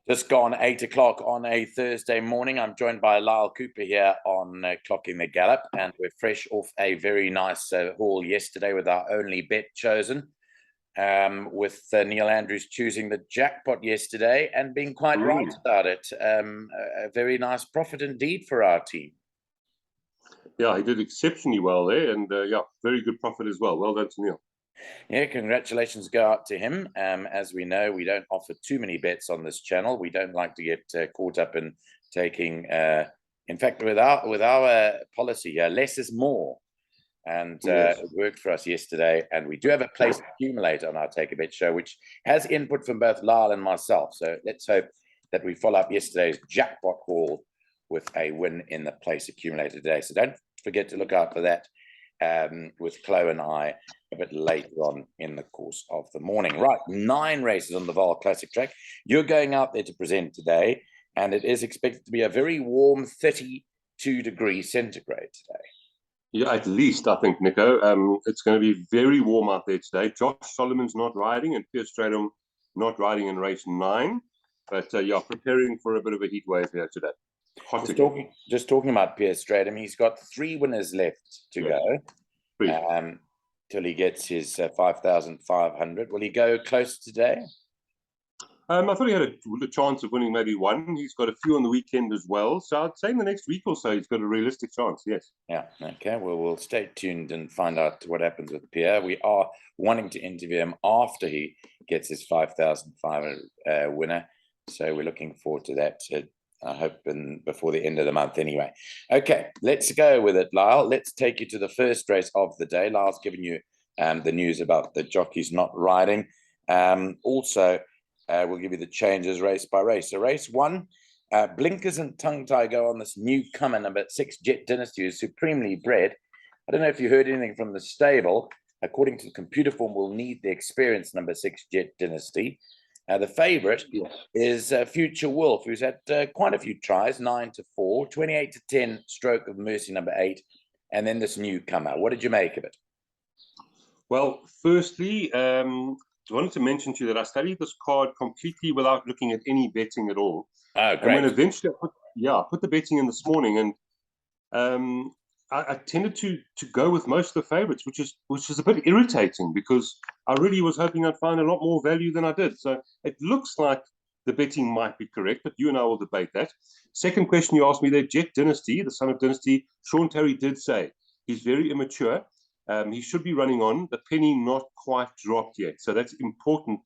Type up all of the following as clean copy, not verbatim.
Just gone 8 o'clock on a Thursday morning. I'm joined by Lyall Cooper here on Clocking the Gallop, and we're fresh off a very nice haul yesterday with our only bet chosen, with Neil Andrews choosing the jackpot yesterday and being quite right about it. A very nice profit indeed for our team. Yeah, he did exceptionally well there, and yeah, very good profit as well. Well done to Neil. Yeah, congratulations go out to him. As we know, we don't offer too many bets on this channel. We don't like to get caught up in taking, in fact, with our policy here, less is more. And Yes. it worked for us yesterday. And we do have a place accumulator on our Take a Bet show, which has input from both Lyall and myself. So let's hope that we follow up yesterday's jackpot haul with a win in the place accumulator today. So don't forget to look out for that with Chloe and I a bit later on in the course of the morning. Right, 9 races on the Vaal Classic track. You're going out there to present today, and it is expected to be a very warm 32 degrees centigrade today. Yeah, at least, I think, Nico. It's going to be very warm out there today. Josh Solomon's not riding, and Piers Stradham not riding in race 9. But yeah, preparing for a bit of a heat wave here today. Just talking about Piers Stradham, he's got 3 winners left to go. Till he gets his 5,500. Will he go close today? I thought he had a chance of winning maybe one. He's got a few on the weekend as well. So I'd say in the next week or so, he's got a realistic chance, yes. Yeah, okay. Well, we'll stay tuned and find out what happens with Pierre. We are wanting to interview him after he gets his 5,500 winner. So we're looking forward to that. I hope before the end of the month anyway. Okay, let's go with it, Lyall. Let's take you to the first race of the day. Lyall's given you the news about the jockeys not riding. Also, we'll give you the changes race by race. So race 1, blinkers and tongue tie go on this newcomer, number 6, Jet Dynasty, who's supremely bred. I don't know if you heard anything from the stable. According to the computer form, we'll need the experienced number 6, Jet Dynasty. The favourite is Future Wolf, who's had quite a few tries, 9-4, 28-10, Stroke of Mercy, number 8, and then this newcomer. What did you make of it? Well, firstly, I wanted to mention to you that I studied this card completely without looking at any betting at all. Oh, great. And when eventually I put the betting in this morning, and I tended to go with most of the favourites, which is a bit irritating because I really was hoping I'd find a lot more value than I did. So it looks like the betting might be correct, but you and I will debate that. Second question you asked me there, Jet Dynasty, the son of Dynasty, Sean Terry did say he's very immature. He should be running on. The penny not quite dropped yet. So that's important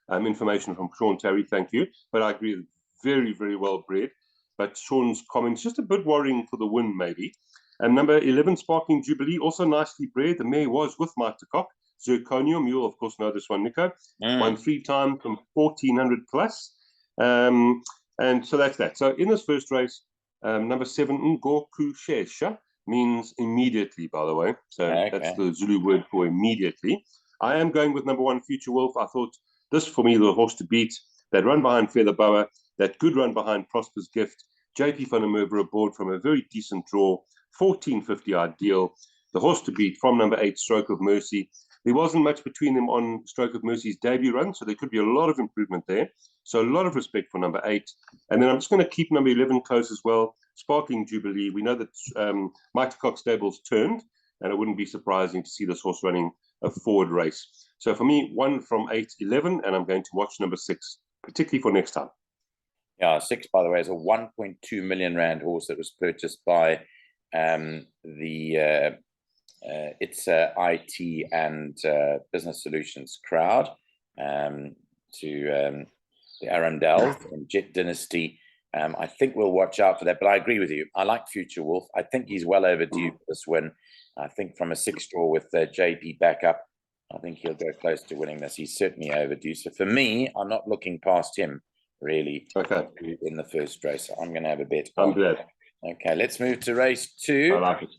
information from Sean Terry. Thank you. But I agree, very, very well bred. But Sean's comments just a bit worrying for the win, maybe. And number 11, Sparkling Jubilee, also nicely bred. The mare was with Mike de Kock. Zirconium, you'll of course know this one, Nico. Won 3 times from 1,400 plus. And so that's that. So in this first race, number 7, Ngoku Shesha, means immediately, by the way. So that's the Zulu word for immediately. I am going with number 1, Future Wolf. I thought this, for me, the horse to beat. That run behind Feather Boa, that good run behind Prosper's Gift. JP van der Merwe aboard from a very decent draw. 1450 ideal. The horse to beat from number 8, Stroke of Mercy. There wasn't much between them on Stroke of Mercy's debut run, so there could be a lot of improvement there. So a lot of respect for number 8. And then I'm just going to keep number 11 close as well. Sparkling Jubilee. We know that Mike de Kock stable's turned, and it wouldn't be surprising to see this horse running a forward race. So for me, 1 from 8, 11, and I'm going to watch number 6, particularly for next time. Yeah, 6, by the way, is a 1.2 million rand horse that was purchased by it's IT and Business Solutions crowd to the Arundel and Jet Dynasty. I think we'll watch out for that, but I agree with you. I like Future Wolf. I think he's well overdue for this win. I think from a 6 draw with JP backup, I think he'll go close to winning this. He's certainly overdue. So for me, I'm not looking past him really in the first race. I'm going to have a bet. I'm glad. Okay, let's move to race 2. I like it.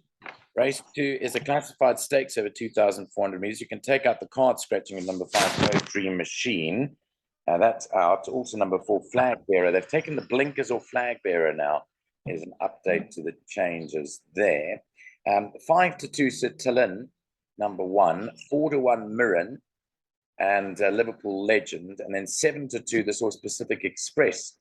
Race 2 is a classified stakes over 2,400 meters. You can take out the card scratching with number 5, No Dream Machine. That's out. Also number 4, Flag Bearer. They've taken the blinkers or Flag Bearer now. There's an update to the changes there. 5-2, Sitalin, number 1. 4-1, Mirren, and Liverpool Legend. And then 7-2, this was Pacific Express,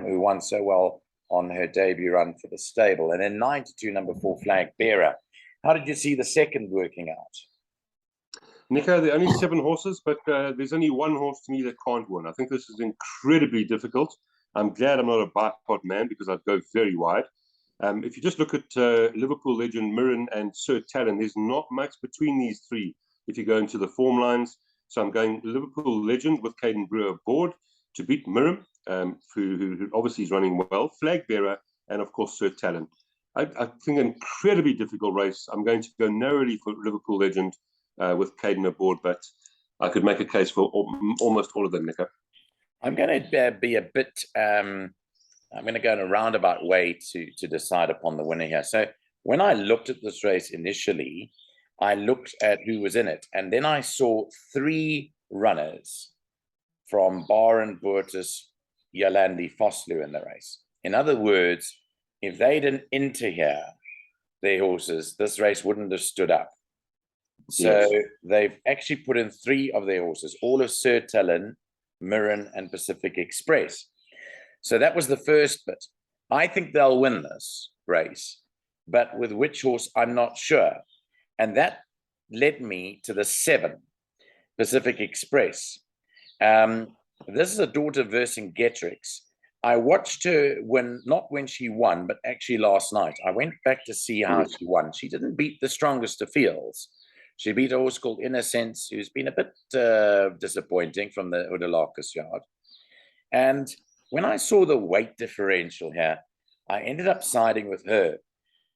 who won so well on her debut run for the stable. And then 9-2, number 4, Flag Bearer. How did you see the second working out? Nico, there are only 7 horses, but there's only one horse to me that can't win. I think this is incredibly difficult. I'm glad I'm not a bipod man because I'd go very wide. If you just look at Liverpool legend Mirren and Sir Talon, there's not much between these three if you go into the form lines. So I'm going Liverpool legend with Caden Brewer aboard to beat Mirren, who obviously is running well, Flag Bearer, and of course Sir Talon. I think an incredibly difficult race. I'm going to go narrowly for Liverpool legend with Caden aboard, but I could make a case for almost all of them, Nico. I'm going to be a bit... I'm going to go in a roundabout way to decide upon the winner here. So when I looked at this race initially, I looked at who was in it, and then I saw 3 runners from Baron, Boertus, Yolandi, Vosloo in the race. In other words, if they didn't enter here, their horses, this race wouldn't have stood up. So yes, they've actually put in 3 of their horses, all of Sir Talon, Mirren, and Pacific Express. So that was the first bit. I think they'll win this race, but with which horse, I'm not sure. And that led me to the 7, Pacific Express. This is a daughter Vereeniging. I watched her win, not when she won, but actually last night. I went back to see how she won. She didn't beat the strongest of fields. She beat a horse called Innocence, who's been a bit disappointing from the Udalarcus yard. And when I saw the weight differential here, I ended up siding with her.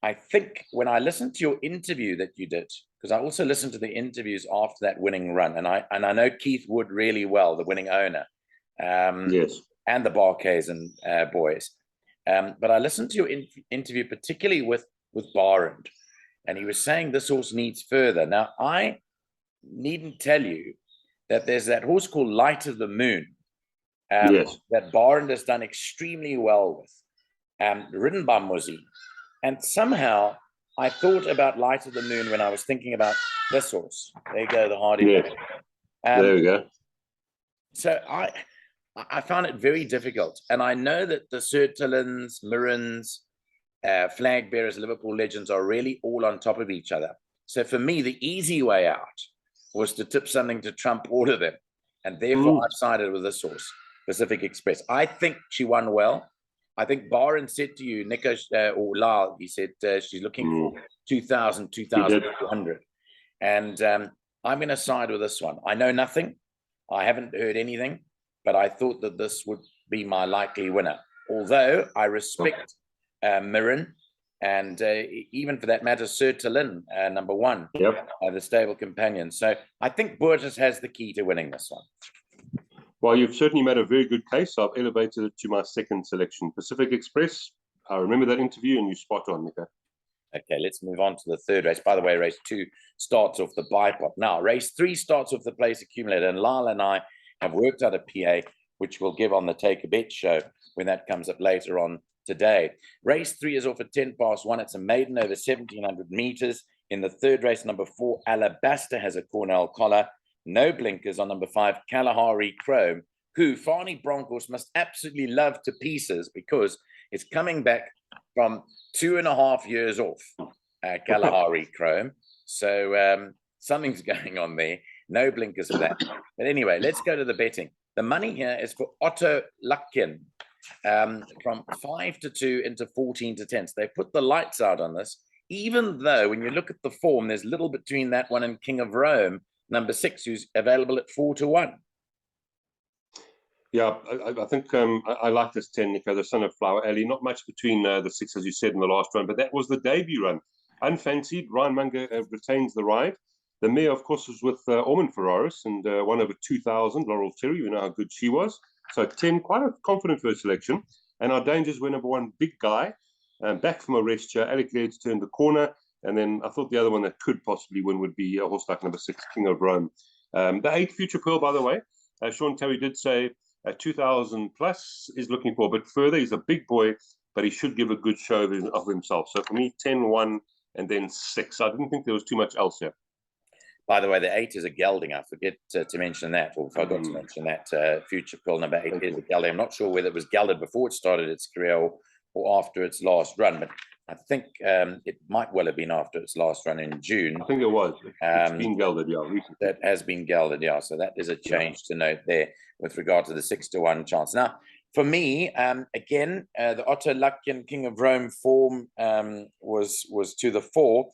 I think when I listened to your interview that you did, because I also listened to the interviews after that winning run, and I know Keith Wood really well, the winning owner, yes, and the Barkhazen boys. But I listened to your interview, particularly with Baron, and he was saying this horse needs further. Now, I needn't tell you that there's that horse called Light of the Moon, yes, that Baron has done extremely well with, ridden by Muzzy. And somehow I thought about Light of the Moon when I was thinking about this horse. There you go, the Hardy. Yes. There we go. So I found it very difficult. And I know that the Sir Talons, Mirrens, Flag Bearers, Liverpool legends are really all on top of each other. So for me, the easy way out was to tip something to trump all of them. And therefore I've sided with this horse, Pacific Express. I think she won well. I think Baron said to you, Nico, or Lyall, he said she's looking for 2,000, 2,200. And I'm going to side with this one. I know nothing. I haven't heard anything, but I thought that this would be my likely winner. Although I respect Mirren and even for that matter, Sir Talon, number 1, the stable companion. So I think Boertus has the key to winning this one. Well, you've certainly made a very good case. I've elevated it to my second selection, Pacific Express. I remember that interview, and you spot on, Nico. Okay, let's move on to the third race. By the way, race 2 starts off the bipod. Now, race 3 starts off the place accumulator, and Lyall and I have worked out a PA, which we'll give on the Take a Bet show when that comes up later on today. Race 3 is off at 1:10 It's a maiden over 1,700 meters. In the third race, number 4, Alabaster has a Cornell collar. No blinkers on number 5, Kalahari Chrome, who Fani Broncos must absolutely love to pieces because it's coming back from 2.5 years off, Kalahari Chrome. So something's going on there. No blinkers for that. But anyway, let's go to the betting. The money here is for Otto Luckkin from 5-2 into 14-10. So they put the lights out on this, even though when you look at the form, there's little between that one and King of Rome, number 6, who's available at 4-1. Yeah, I think I like this 10, Nico, the son of Flower Alley. Not much between the 6, as you said, in the last run, but that was the debut run. Unfancied, Ryan Munger retains the ride. The mare, of course, was with Ormond Ferraris and won over 2,000, Laurel Terry. We know how good she was. So 10, quite a confident first selection. And our dangers were number 1, Big Guy, back from a rest here. Alec Laird's turned the corner. And then I thought the other one that could possibly win would be a horse like number 6, King of Rome. The 8, Future Pearl, by the way, Sean Terry did say 2,000 plus is looking for a bit further. He's a big boy, but he should give a good show of himself. So for me, 10, 1, and then 6. I didn't think there was too much else here. By the way, the 8 is a gelding. I forget to mention that, or forgot to mention that. Future Pearl number 8 is a gelding. I'm not sure whether it was gelded before it started its career or after its last run, but I think it might well have been after its last run in June. I think it was. It's been gelded, yeah. Recently. That has been gelded, yeah. So that is a change to note there with regard to the 6-1 chance. Now, for me, again, the Otto Luckian King of Rome form was to the fore.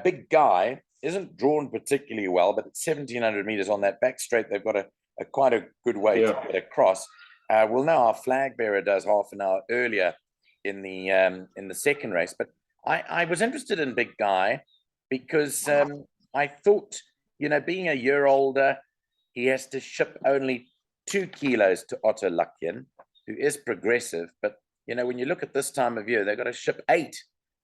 Big Guy isn't drawn particularly well, but at 1,700 meters on that back straight, they've got a quite a good way to get across. Well, now our flag bearer does half an hour earlier in the second race, but I was interested in Big Guy because I thought, you know, being a year older, he has to ship only 2 kilos to Otto Luckian, who is progressive. But, you know, when you look at this time of year, they've got to ship 8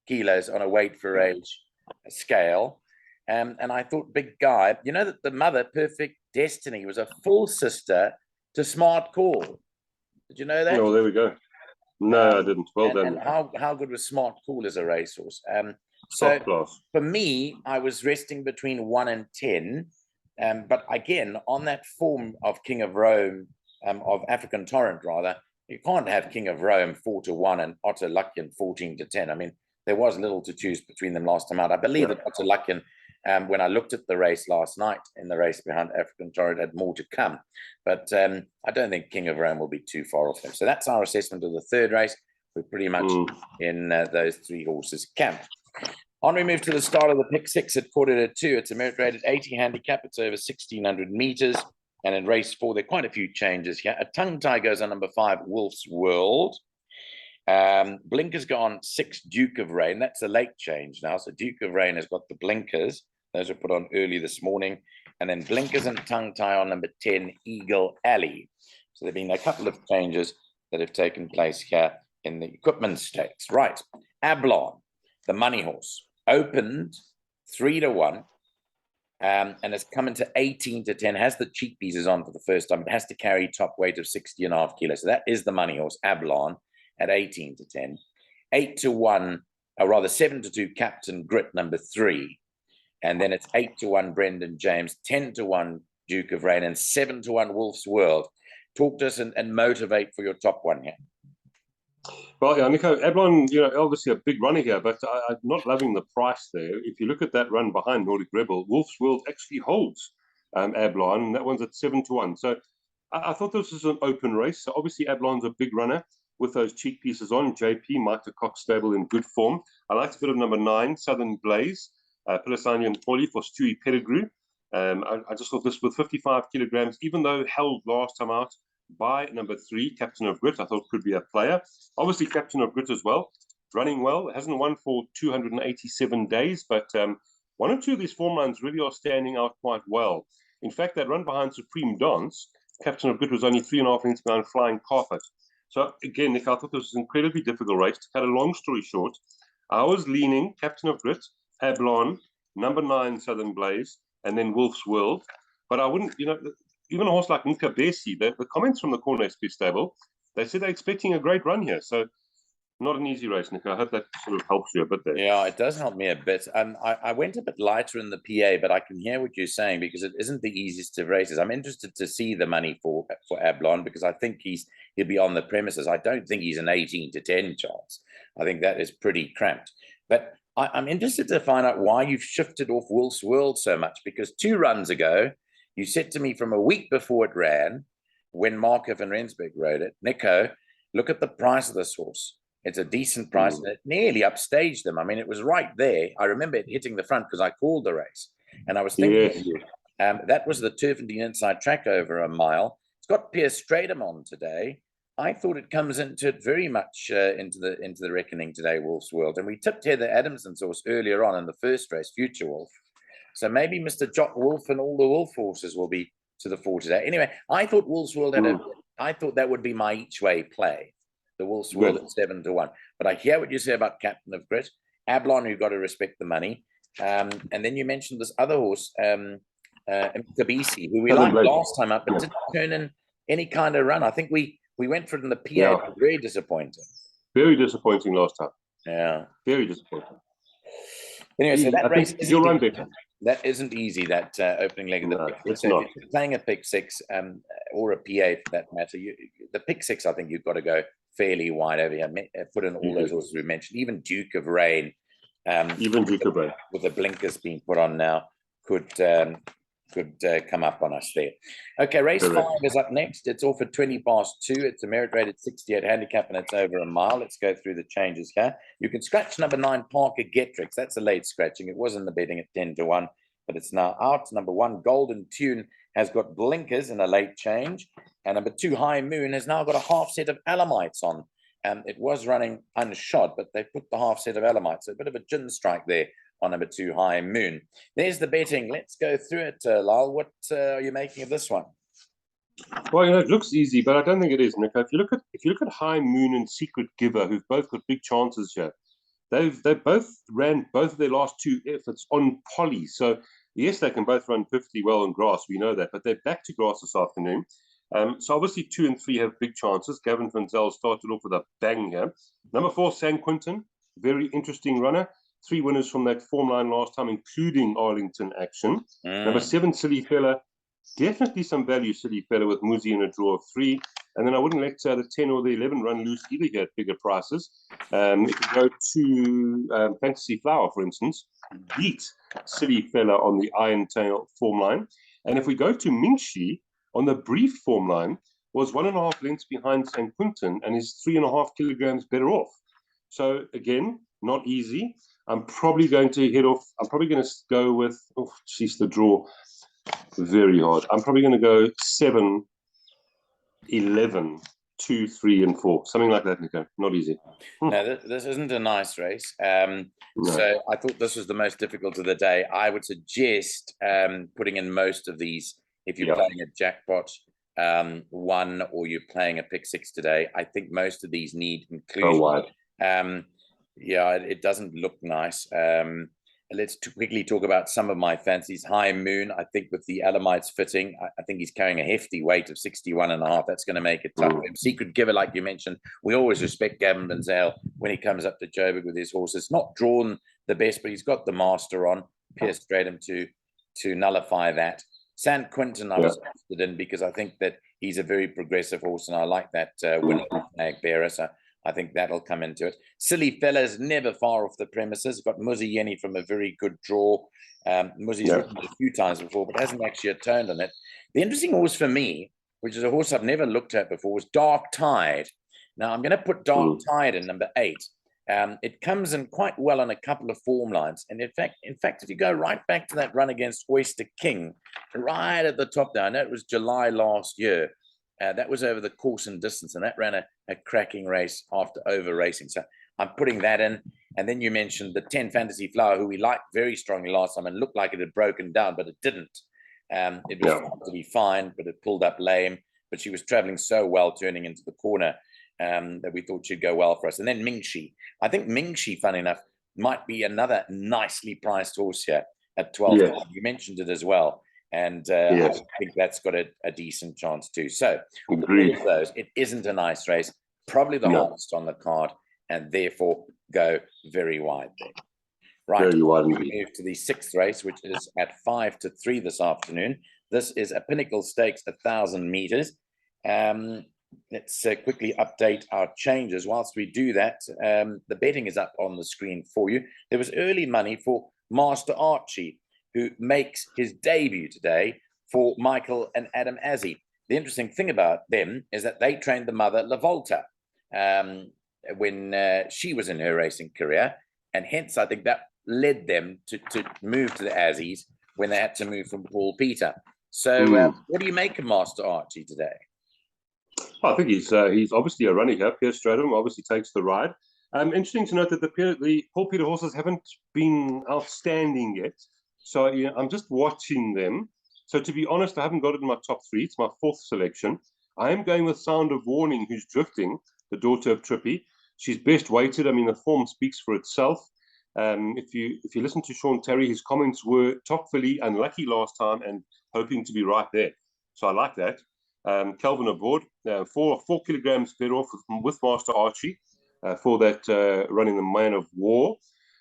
kilos on a weight for age scale. And I thought Big Guy, you know, that the mother, Perfect Destiny, was a full sister to Smart Call. Did you know that? Oh, there we go. No, I didn't. Well done. And how good was Smart Call as a racehorse? So for me, I was resting between 1 and 10. But again, on that form of King of Rome, of African Torrent rather, you can't have King of Rome 4-1 and Otto Luckian 14-10. I mean, there was little to choose between them last time out. I believe that Otto Luckian, when I looked at the race last night in the race behind African Torrent, had more to come. But I don't think King of Rome will be too far off him. So that's our assessment of the third race. We're pretty much in those 3 horses' camp. On we move to the start of the pick 6 at 1/4-2. It's a merit rated 80 handicap. It's over 1,600 meters. And in race 4, there are quite a few changes here. A tongue tie goes on number 5, Wolf's World. Blinkers go on 6, Duke of Rain. That's a late change now. So Duke of Rain has got the blinkers. Those were put on early this morning. And then blinkers and tongue tie on number 10, Eagle Alley. So there have been a couple of changes that have taken place here in the equipment stakes. Right. Ablon, the money horse, opened 3-1. And has come into 18-10, has the cheek pieces on for the first time. It has to carry top weight of 60.5 kilos. So that is the money horse, Ablon, at 18-10. 8-1, or rather 7-2, Captain Grit, number 3. And then it's 8-1, Brendan James, 10-1, Duke of Rain, and 7-1, Wolf's World. Talk to us and motivate for your top one here. Well, yeah, Nico, Ablon, you know, obviously a big runner here, but I'm not loving the price there. If you look at that run behind Nordic Rebel, Wolf's World actually holds Ablon, and that one's at 7-1. So I thought this was an open race. So obviously Ablon's a big runner with those cheek pieces on. JP, Mike the Cox stable in good form. I liked a bit of number 9, Southern Blaze, Pilasani and Polly for Stewie Pettigrew. I just thought this with 55 kilograms, even though held last time out by number 3, Captain of Grit, I thought could be a player. Obviously, Captain of Grit as well, running well. It hasn't won for 287 days, but 1 or 2 of these form runs really are standing out quite well. In fact, that run behind Supreme Dance, Captain of Grit was only 3.5 lengths behind Flying Carpet. So again, Nick, I thought this was an incredibly difficult race. To cut a long story short, I was leaning Captain of Grit, Ablon, number 9, Southern Blaze, and then Wolf's World. But I wouldn't, you know, even a horse like Nika Bessie, the comments from the Corner SP stable, they said they're expecting a great run here. So not an easy race, Nick. I hope that sort of helps you a bit there. Yeah, it does help me a bit. I went a bit lighter in the PA, but I can hear what you're saying because it isn't the easiest of races. I'm interested to see the money for Ablon because I think he'll be on the premises. I don't think he's an 18-10 chance. I think that is pretty cramped. But I'm interested to find out why you've shifted off Wolf's World so much, because 2 runs ago, you said to me from a week before it ran, when Marco van Rensburg rode it, Nico, look at the price of this horse. It's a decent price, and it nearly upstaged them. I mean, it was right there. I remember it hitting the front because I called the race. And I was thinking, that was the Turfentine Inside Track over a mile. It's got Piers Stradom on today. I thought it comes into it very much into the reckoning today, Wolf's World. And we tipped Heather Adamson's horse earlier on in the first race, Future Wolf. So maybe Mr. Jock Wolf and all the Wolf horses will be to the fore today. Anyway, I thought Wolf's World I thought that would be my each way play, the Wolf's World at 7-1. But I hear what you say about Captain of Grit, Ablon, you've got to respect the money. And then you mentioned this other horse, Kabisi, who we liked last time up, but didn't turn in any kind of run. I think we went for it in the PA. Yeah. Very disappointing. Very disappointing last time. Yeah. Very disappointing. Anyway, so that race is you'll run better. that isn't easy, that opening leg of the No, pick. it's So not. if you're playing a pick six or a PA for that matter, the pick six, I think you've got to go fairly wide over here. Put in all those horses we mentioned, even Duke of Rain, Even Duke of Rain, with the blinkers being put on now, could come up on us there. Okay, race Correct. 5 is up next. It's off at 20 past 2. It's a merit rated 68 handicap and it's over a mile. Let's go through the changes here. You can scratch number 9, Parker Getrix. That's a late scratching. It was in the betting at 10 to 1, but it's now out. Number 1, Golden Tune, has got blinkers in a late change. And number 2, High Moon, has now got a half set of Alamites on. It was running unshod, but they put the half set of Alamites. So a bit of a gin strike there on number 2, High Moon. There's the betting. Let's go through it, Lyall. What are you making of this one? Well, it looks easy, but I don't think it is, Nico. If you look at High Moon and Secret Giver, who've both got big chances here, they both ran both of their last 2 efforts on poly. So yes, they can both run 50 well on grass. We know that, but they're back to grass this afternoon. So obviously 2 and 3 have big chances. Gavin van Zyl started off with a bang here. Number 4, San Quintin, very interesting runner. 3 winners from that form line last time, including Arlington action. Number 7, Silly Fella, definitely some value, Silly Fella, with Muzi in a draw of 3. And then I wouldn't let the 10 or the 11 run loose either here at bigger prices. If you go to Fantasy Flower, for instance, beat Silly Fella on the Iron Tail form line. And if we go to Mingxi on the brief form line, was 1.5 lengths behind St. Quintin and is 3.5 kilograms better off. So again, not easy. I'm probably going to head off. I'm probably going to go with, the draw, very hard. I'm probably going to go 7, 11, 2, 3, and 4. Something like that, Nico. Not easy. No, this isn't a nice race. No. So I thought this was the most difficult of the day. I would suggest putting in most of these if you're playing a jackpot one or you're playing a pick six today. I think most of these need inclusion. Wide. Yeah, it doesn't look nice. Let's quickly talk about some of my fancies. High Moon, I think with the Alamites fitting, I think he's carrying a hefty weight of 61.5. That's going to make it tough. Secret Giver, like you mentioned, we always respect Gavin van Zyl when he comes up to Joburg with his horses. Not drawn the best, but he's got the master on. Pierce Stratum to nullify that. San Quintin, I was interested in because I think that he's a very progressive horse, and I like that winner flag bearer. So I think that'll come into it. Silly Fella's never far off the premises. Got Muzi Yeni from a very good draw. Muzi's ridden it a few times before, but hasn't actually turned on it. The interesting horse for me, which is a horse I've never looked at before, was Dark Tide. Now, I'm going to put Dark Tide in number 8. It comes in quite well on a couple of form lines. And in fact, if you go right back to that run against Oyster King, right at the top there, I know it was July last year. That was over the course and distance, and that ran a cracking race after over racing. So I'm putting that in. And then you mentioned the 10 Fantasy Flower, who we liked very strongly last time and looked like it had broken down, but it didn't. It was to be fine, but it pulled up lame. But she was traveling so well turning into the corner that we thought she'd go well for us. And then Mingxi. I think Mingxi, funny enough, might be another nicely priced horse here at 12. You mentioned it as well. And I think that's got a decent chance too. So, all of those, it isn't a nice race, probably the hardest on the card, and therefore go very wide there. Right, very wide. We move to the 6th race, which is at 5 to 3 this afternoon. This is a Pinnacle Stakes, 1,000 meters. Let's quickly update our changes. Whilst we do that, the betting is up on the screen for you. There was early money for Master Archie, who makes his debut today for Michael and Adam Azzi. The interesting thing about them is that they trained the mother, La Volta, when she was in her racing career. And hence, I think that led them to move to the Azzies when they had to move from Paul Peter. So what do you make of Master Archie today? I think he's obviously a runner here. Pierce Stratum obviously takes the ride. Interesting to note that the Paul Peter horses haven't been outstanding yet. So I'm just watching them. So to be honest, I haven't got it in my top 3. It's my 4th selection. I am going with Sound of Warning, who's drifting, the daughter of Trippy. She's best weighted. I mean, the form speaks for itself. If you listen to Sean Terry, his comments were topfully unlucky last time and hoping to be right there. So I like that. Calvin aboard, 4 kilograms better off with Master Archie for that running the Man of War.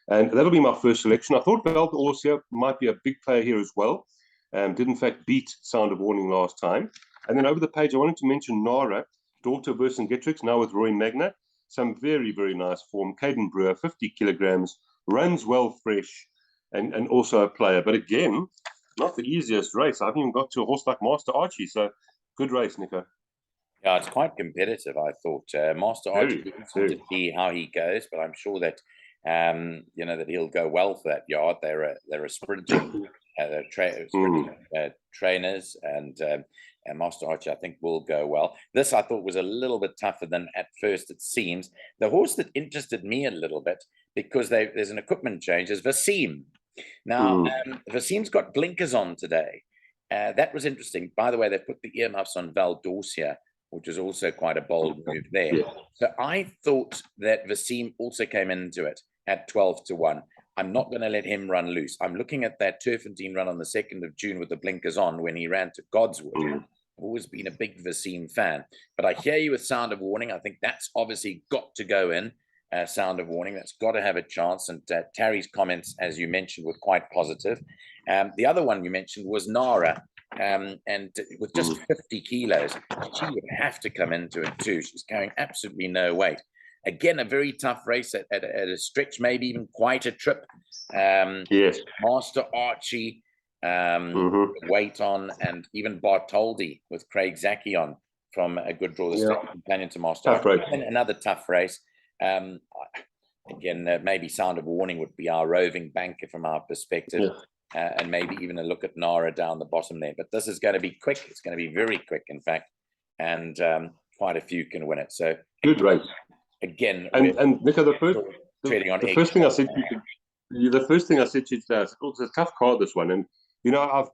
And that'll be my first selection. I thought Vaal might be a big player here as well. Did in fact beat Sound of Warning last time. And then over the page, I wanted to mention Nara, daughter of Vereeniging, now with Roy Magna. Some very, very nice form. Caden Brewer, 50 kilograms, runs well fresh, and also a player. But again, not the easiest race. I haven't even got to a horse like Master Archie. So good race, Nico. Yeah, it's quite competitive, I thought. Master Archie, to see how he goes, but I'm sure that that he'll go well for that yard. They're a sprinting, trainers, and Master Archie, I think, will go well. This I thought was a little bit tougher than at first it seems. The horse that interested me a little bit, because there's an equipment change, is Vaseem. Now, Vaseem's got blinkers on today. That was interesting. By the way, they put the earmuffs on Vaal here, which is also quite a bold move there. Yeah. So I thought that Vaseem also came into it at 12-1. I'm not going to let him run loose. I'm looking at that Turfentine run on the 2nd of June with the blinkers on when he ran to Godswood. I've always been a big Vaseem fan. But I hear you with Sound of Warning. I think that's obviously got to go in. Sound of Warning, that's got to have a chance. And Terry's comments, as you mentioned, were quite positive. The other one you mentioned was Nara. And with just 50 kilos, she would have to come into it too. She's carrying absolutely no weight. Again, a very tough race at a stretch, maybe even quite a trip. Yes. Master Archie, weight on, and even Bartholdi with Craig Zaki on from a good draw. The companion to Master Archie. And another tough race. Again, maybe Sound of Warning would be our roving banker from our perspective. Yeah. And maybe even a look at Nara down the bottom there. But this is going to be quick. It's going to be very quick, in fact. And quite a few can win it. So good race. Again. And Nico, the first thing I said to you today, it's a tough card, this one. And, I've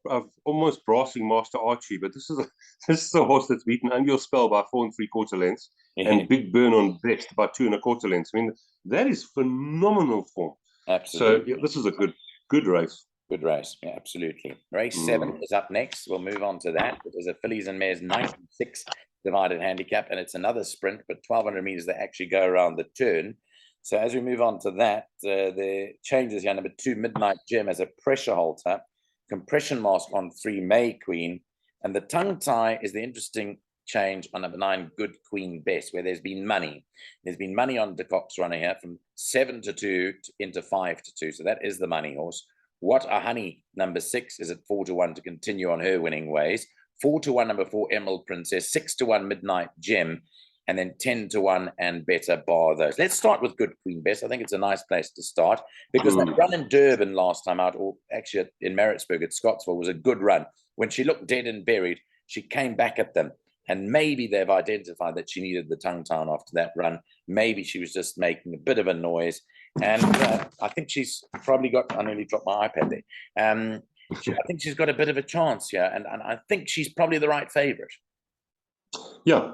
almost brassing Master Archie, but this is a horse that's beaten Angel Spell by 4 3/4 lengths and Big Burn on Best by 2 1/4 lengths. I mean, that is phenomenal form. Absolutely. So, this is a good race. Good race, yeah, absolutely. Race 7 is up next. We'll move on to that. It is a fillies and mares 96 divided handicap, and it's another sprint, but 1,200 meters they actually go around the turn. So as we move on to that, the changes here. Number 2, Midnight Gem as a pressure halter, compression mask on 3, May Queen, and the tongue tie is the interesting change on number 9, Good Queen Bess, where there's been money. There's been money on De Cock's runner here from 7-2 into 5-2. So that is the money horse. What a Honey, number 6, is at 4-1 to continue on her winning ways. 4-1, number 4, Emerald Princess. 6-1, Midnight Gem. And then 10-1 and better bar those. Let's start with Good Queen Bess. I think it's a nice place to start because that run in Durban last time out, or actually in Maritzburg at Scottsville, was a good run. When she looked dead and buried, she came back at them. And maybe they've identified that she needed the tongue tie after that run. Maybe she was just making a bit of a noise. And I think she's probably got, I nearly dropped my iPad there. I think she's got a bit of a chance here. And I think she's probably the right favourite. Yeah,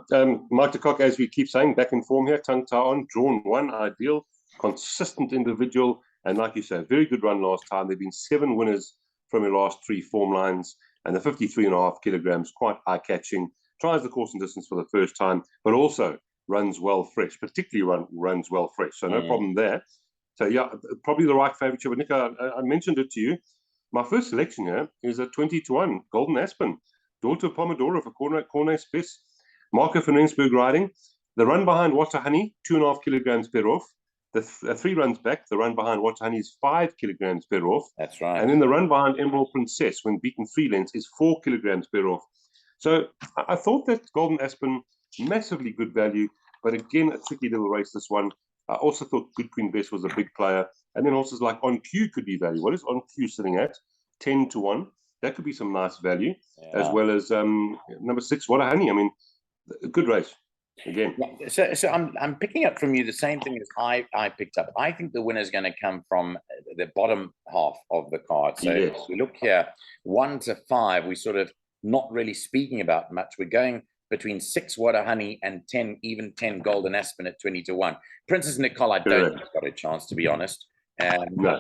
Mike de Kock, as we keep saying, back in form here, tongue tie on, drawn 1, ideal, consistent individual. And like you say, very good run last time. There have been 7 winners from her last 3 form lines. And the 53.5 kilograms, quite eye-catching. Tries the course and distance for the first time, but also runs well fresh, particularly runs well fresh. So no problem there. So yeah, probably the right favourite. But Nico, I mentioned it to you. My first selection here is a 20-1 Golden Aspen, daughter of Pomodoro for Cornet Spess. Marco van Rensburg riding. The run behind What a Honey, 2.5 kilograms per off. The 3 runs back, the run behind What a Honey is 5 kilograms per off. That's right. And then the run behind Emerald Princess, when beaten 3 lengths, is 4 kilograms per off. So I thought that Golden Aspen, massively good value, but again, a tricky little race, this one. I also thought Good Queen Bess was a big player. And then horses like On Q could be value. What is On Q sitting at? 10-1. That could be some nice value, as well as number 6, What a Honey. I mean, a good race, again. So I'm picking up from you the same thing as I picked up. I think the winner is going to come from the bottom half of the card. So if we look here, 1 to 5, we sort of not really speaking about much. We're going between 6 What a Honey and 10, even 10 Golden Aspen at 20-1. Princess Nicole, I don't think got a chance, to be honest. No.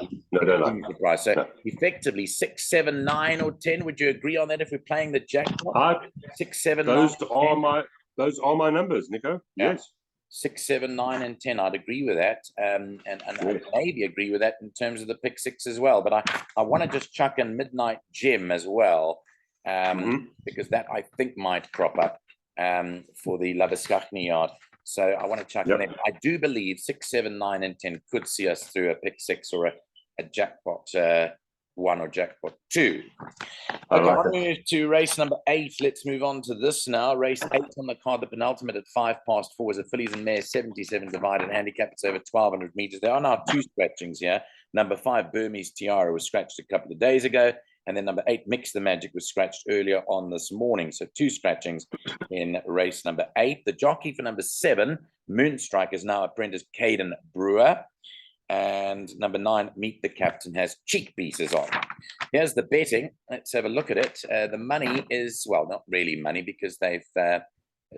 So effectively 6, 7, 9, or 10. Would you agree on that if we're playing the jackpot? 6, 7, those 9, are 10. Those are my numbers, Nico. Yeah. Yes. 6, 7, 9, and 10. I'd agree with that, and I maybe agree with that in terms of the pick 6 as well. But I want to just chuck in Midnight Gem as well, because that I think might crop up for the Labuschagne yard. So I want to chuck in there. I do believe 6, 7, 9, and 10 could see us through a pick 6 or a jackpot 1 or jackpot 2. Okay, I'll move to race number 8. Let's move on to this now. Race 8 on the card, the penultimate at 4:05 is a fillies and mares 77 divided handicap. It's over 1,200 meters. There are now 2 scratchings here. Number 5, Burmese Tiara, was scratched a couple of days ago. And then number 8, Mix the Magic, was scratched earlier on this morning. So 2 scratchings in race number 8. The jockey for number 7, Moonstrike, is now apprentice Caden Brewer. And number 9, Meet the Captain, has cheek pieces on. Here's the betting. Let's have a look at it. The money is, well, not really money because they've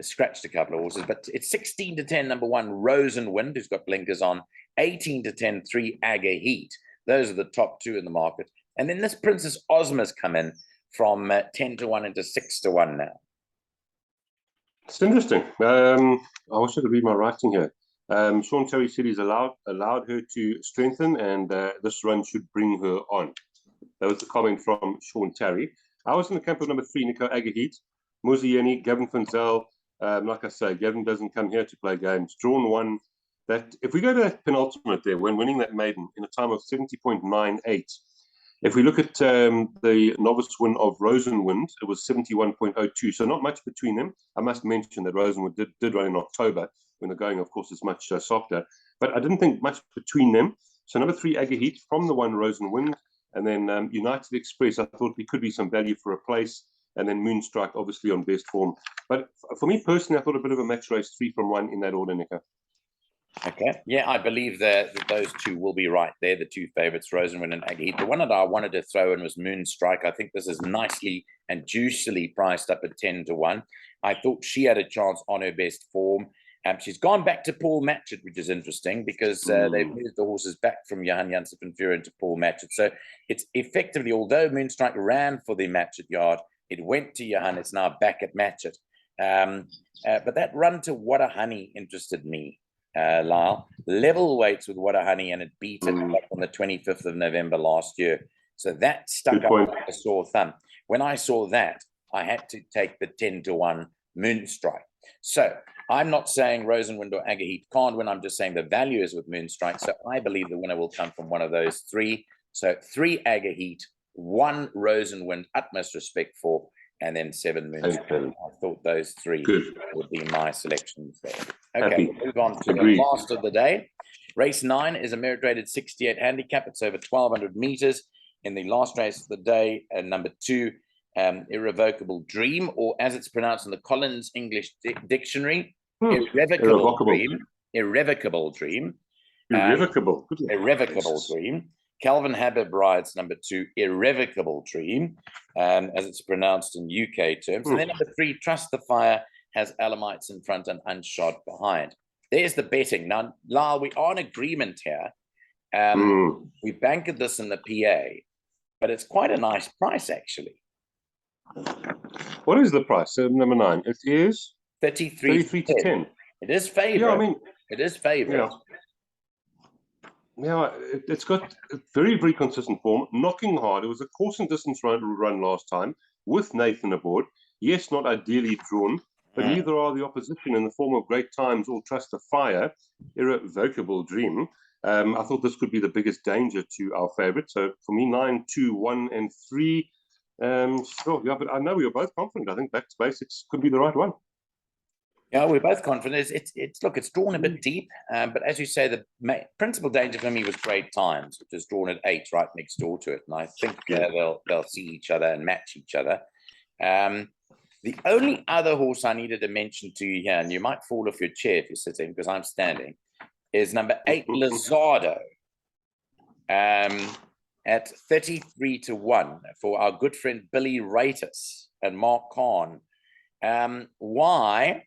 scratched a couple of horses, but it's 16 to 10, number 1, Rosenwind, who's got blinkers on. 18 to 10, 3, Aga Heat. Those are the top 2 in the market. And then this Princess Ozma's come in from 10 to 1 into 6 to 1 now. It's interesting. I wish I could read my writing here. Sean Terry said he's allowed her to strengthen, and this run should bring her on. That was the comment from Sean Terry. I was in the camp of number 3, Nico Agahit, Muzieni, Gavin Funzel. Like I say, Gavin doesn't come here to play games. Drawn 1. That if we go to that penultimate there, when winning that maiden in a time of 70.98, if we look at the novice win of Rosenwind, it was 71.02. So not much between them. I must mention that Rosenwind did run in October, when the going, of course, is much softer. But I didn't think much between them. So number 3, Agahit, from the 1, Rosenwind. And then United Express, I thought there could be some value for a place. And then Moonstrike, obviously, on best form. But for me personally, I thought a bit of a match race 3 from 1 in that order, Nico. Okay. Yeah, I believe that those 2 will be right there, the 2 favorites, Rosenwind and Agahit. The one that I wanted to throw in was Moonstrike. I think this is nicely and juicily priced up at 10 to 1. I thought she had a chance on her best form. She's gone back to Paul Matchett, which is interesting because they've moved the horses back from Johan Janssen van Vuren to Paul Matchett. So it's effectively, although Moonstrike ran for the Matchett yard, it went to Johan. It's now back at Matchett. But that run to What a Honey interested me, Lyall. Level weights with What a Honey, and it beat it on the 25th of November last year. So that stuck up like a sore thumb. When I saw that, I had to take the 10 to 1 Moonstrike. So I'm not saying Rosenwind or Agahit can't win. I'm just saying the value is with Moonstrike. So I believe the winner will come from one of those 3. So 3 Agahit, 1 Rosenwind, utmost respect for, and then 7 Moonstrike. I thought those 3 would be my selections there. Okay, we'll move on to the last of the day. Race 9 is a merit rated 68 handicap. It's over 1,200 meters. In the last race of the day, number 2, Irrevocable Dream, or as it's pronounced in the Collins English Dictionary, Irrevocable Dream. Irrevocable Dream. Irrevocable Dream. Calvin Habib rides number 2, Irrevocable Dream, as it's pronounced in UK terms. And then number 3, Trust the Fire, has Alamites in front and Unshod behind. There's the betting. Now, Lyall, we are in agreement here. We banked this in the PA, but it's quite a nice price, actually. What is the price? Number 9. It is 33 to 10. It is favorite. Yeah, I mean, it is favorite. Yeah, it's got a very, very consistent form. Knocking hard. It was a course and distance run last time with Nathan aboard. Yes, not ideally drawn, but neither are the opposition in the form of Great Times or Trust the Fire. Irrevocable Dream. I thought this could be the biggest danger to our favorite. So for me, 9, 2, 1, and 3. Sure, yeah, but I know we were both confident. I think Back to Basics could be the right one. Yeah, we're both confident. It's drawn a bit deep, but as you say, the principal danger for me was Great Times, which is drawn at 8, right next door to it, and I think they'll see each other and match each other. The only other horse I needed to mention to you here, and you might fall off your chair if you're sitting because I'm standing, is number 8, Lizardo. At 33 to 1 for our good friend Billy Raitis and Mark Kahn. Why?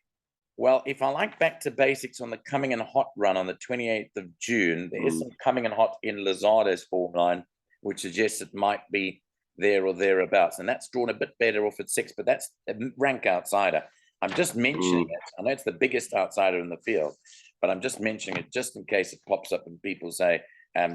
Well, if I like Back to Basics on the Coming in Hot run on the 28th of June, there is some Coming in Hot in Lizardo's form line, which suggests it might be there or thereabouts. And that's drawn a bit better off at 6, but that's a rank outsider. I'm just mentioning it. I know it's the biggest outsider in the field, but I'm just mentioning it just in case it pops up and people say,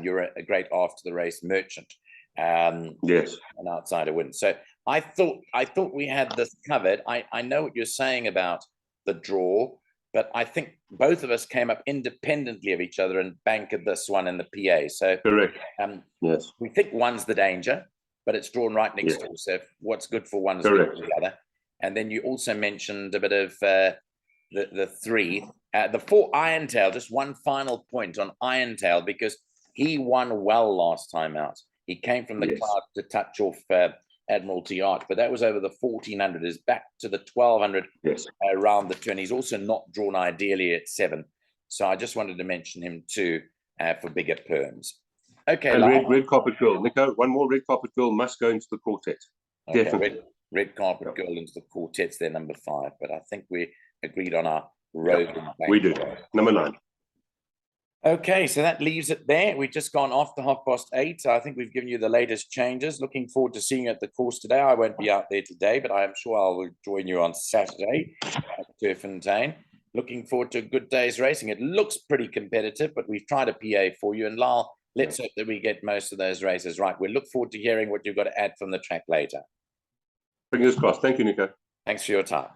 you're a great after the race merchant. Yes. An outsider wins. So I thought we had this covered. I know what you're saying about the draw, but I think both of us came up independently of each other and bankered this one in the PA. So correct. Yes. We think one's the danger, but it's drawn right next door. So what's good for one is correct. good for the other. And then you also mentioned a bit of the 3, the 4 Irontail. Just one final point on Irontail, because he won well last time out. He came from the cloud to touch off Admiralty Arch, but that was over the 1400. Is back to the 1200 around the turn. He's also not drawn ideally at 7. So I just wanted to mention him too for bigger perms. Okay. And red carpet girl, Nico. One more red carpet girl must go into the quartet. Okay, definitely. Red carpet girl into the quartets. They're number 5, but I think we agreed on our road. We do. Number 9. Okay, so that leaves it there. We've just gone after 8:30. So I think we've given you the latest changes. Looking forward to seeing you at the course today. I won't be out there today, but I am sure I'll join you on Saturday at Turffontein. Looking forward to a good day's racing. It looks pretty competitive, but we've tried a PA for you. And Lyall, let's hope that we get most of those races right. We look forward to hearing what you've got to add from the track later. Fingers crossed. Thank you, Nico. Thanks for your time.